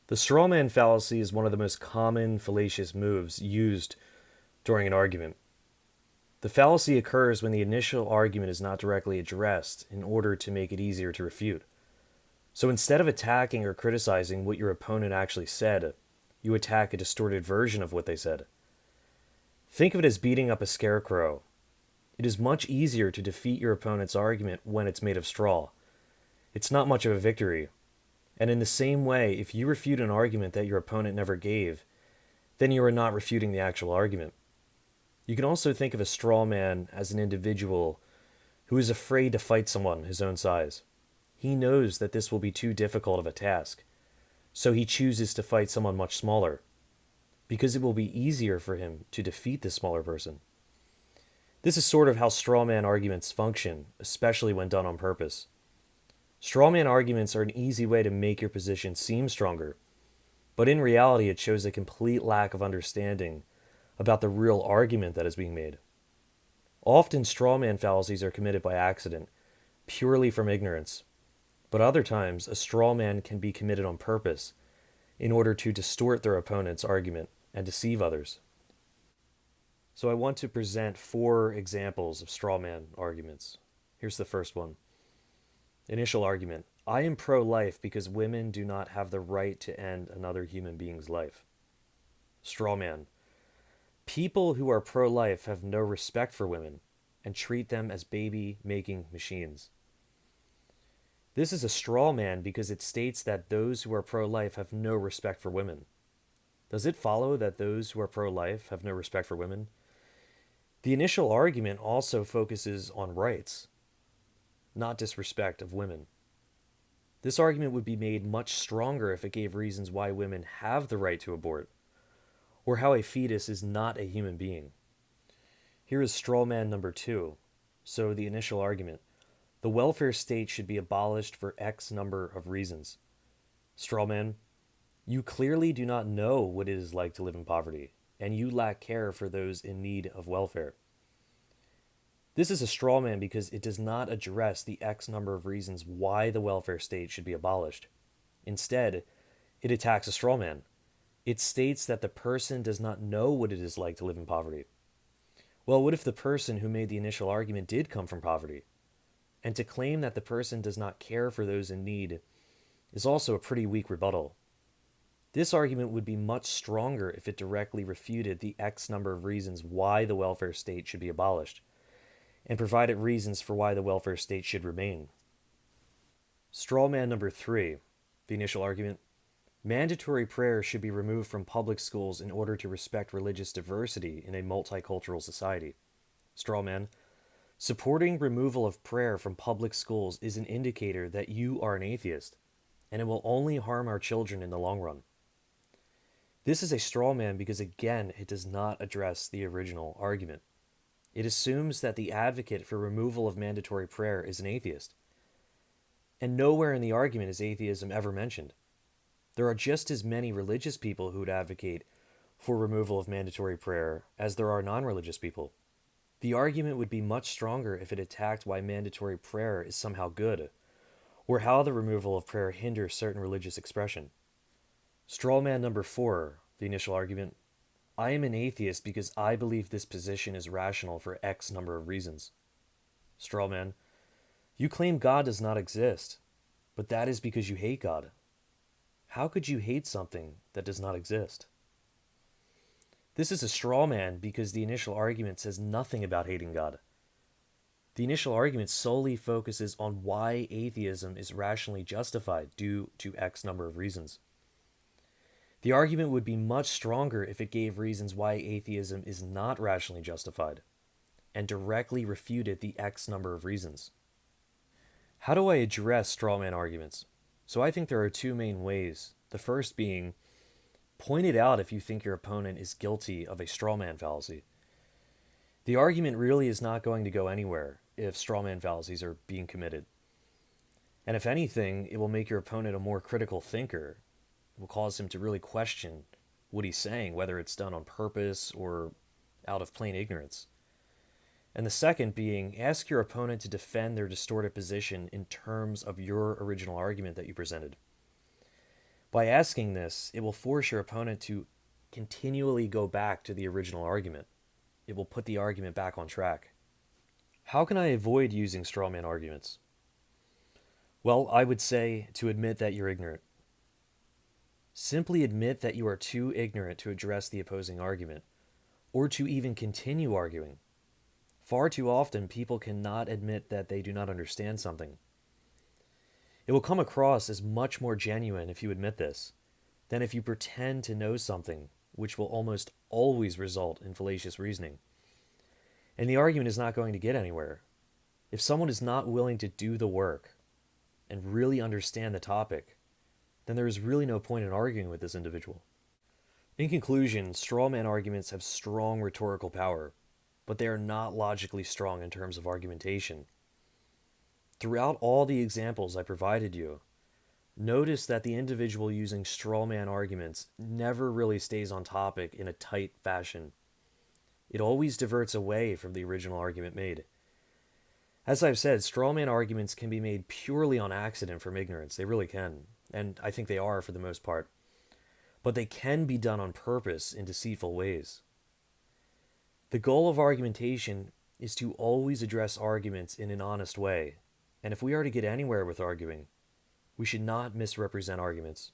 The strawman fallacy is one of the most common fallacious moves used during an argument. The fallacy occurs when the initial argument is not directly addressed in order to make it easier to refute. So instead of attacking or criticizing what your opponent actually said, you attack a distorted version of what they said. Think of it as beating up a scarecrow. It is much easier to defeat your opponent's argument when it's made of straw. It's not much of a victory. And in the same way, if you refute an argument that your opponent never gave, then you are not refuting the actual argument. You can also think of a straw man as an individual who is afraid to fight someone his own size. He knows that this will be too difficult of a task, so he chooses to fight someone much smaller, because it will be easier for him to defeat the smaller person. This is sort of how straw man arguments function, especially when done on purpose. Strawman arguments are an easy way to make your position seem stronger, but in reality it shows a complete lack of understanding about the real argument that is being made. Often strawman fallacies are committed by accident, purely from ignorance, but other times a strawman can be committed on purpose in order to distort their opponent's argument and deceive others. So I want to present 4 examples of strawman arguments. Here's the first one. Initial argument. I am pro-life because women do not have the right to end another human being's life. Straw man. People who are pro-life have no respect for women and treat them as baby-making machines. This is a straw man because it states that those who are pro-life have no respect for women. Does it follow that those who are pro-life have no respect for women? The initial argument also focuses on rights, not disrespect of women. This argument would be made much stronger if it gave reasons why women have the right to abort, or how a fetus is not a human being. Here is straw man number 2. So the initial argument. The welfare state should be abolished for X number of reasons. Straw man. You clearly do not know what it is like to live in poverty, and you lack care for those in need of welfare. This is a straw man because it does not address the X number of reasons why the welfare state should be abolished. Instead, it attacks a straw man. It states that the person does not know what it is like to live in poverty. Well, what if the person who made the initial argument did come from poverty? And to claim that the person does not care for those in need is also a pretty weak rebuttal. This argument would be much stronger if it directly refuted the X number of reasons why the welfare state should be abolished, and provided reasons for why the welfare state should remain. Straw man number 3, the initial argument. Mandatory prayer should be removed from public schools in order to respect religious diversity in a multicultural society. Straw man. Supporting removal of prayer from public schools is an indicator that you are an atheist, and it will only harm our children in the long run. This is a straw man because, again, it does not address the original argument. It assumes that the advocate for removal of mandatory prayer is an atheist. And nowhere in the argument is atheism ever mentioned. There are just as many religious people who would advocate for removal of mandatory prayer as there are non-religious people. The argument would be much stronger if it attacked why mandatory prayer is somehow good, or how the removal of prayer hinders certain religious expression. Straw man number 4, the initial argument. I am an atheist because I believe this position is rational for X number of reasons. Straw man. You claim God does not exist, but that is because you hate God. How could you hate something that does not exist? This is a straw man because the initial argument says nothing about hating God. The initial argument solely focuses on why atheism is rationally justified due to X number of reasons. The argument would be much stronger if it gave reasons why atheism is not rationally justified, and directly refuted the X number of reasons. How do I address strawman arguments? So I think there are 2 main ways. The first being, point it out if you think your opponent is guilty of a strawman fallacy. The argument really is not going to go anywhere if strawman fallacies are being committed. And if anything, it will make your opponent a more critical thinker. It will cause him to really question what he's saying, whether it's done on purpose or out of plain ignorance. And the second being, ask your opponent to defend their distorted position in terms of your original argument that you presented. By asking this, it will force your opponent to continually go back to the original argument. It will put the argument back on track. How can I avoid using strawman arguments? Well, I would say to admit that you're ignorant. Simply admit that you are too ignorant to address the opposing argument, or to even continue arguing. Far too often, people cannot admit that they do not understand something. It will come across as much more genuine if you admit this than if you pretend to know something, which will almost always result in fallacious reasoning. And the argument is not going to get anywhere. If someone is not willing to do the work and really understand the topic, then there is really no point in arguing with this individual. In conclusion, strawman arguments have strong rhetorical power, but they are not logically strong in terms of argumentation. Throughout all the examples I provided you, notice that the individual using strawman arguments never really stays on topic in a tight fashion. It always diverts away from the original argument made. As I've said, strawman arguments can be made purely on accident from ignorance. They really can, and I think they are for the most part. But they can be done on purpose in deceitful ways. The goal of argumentation is to always address arguments in an honest way, and if we are to get anywhere with arguing, we should not misrepresent arguments.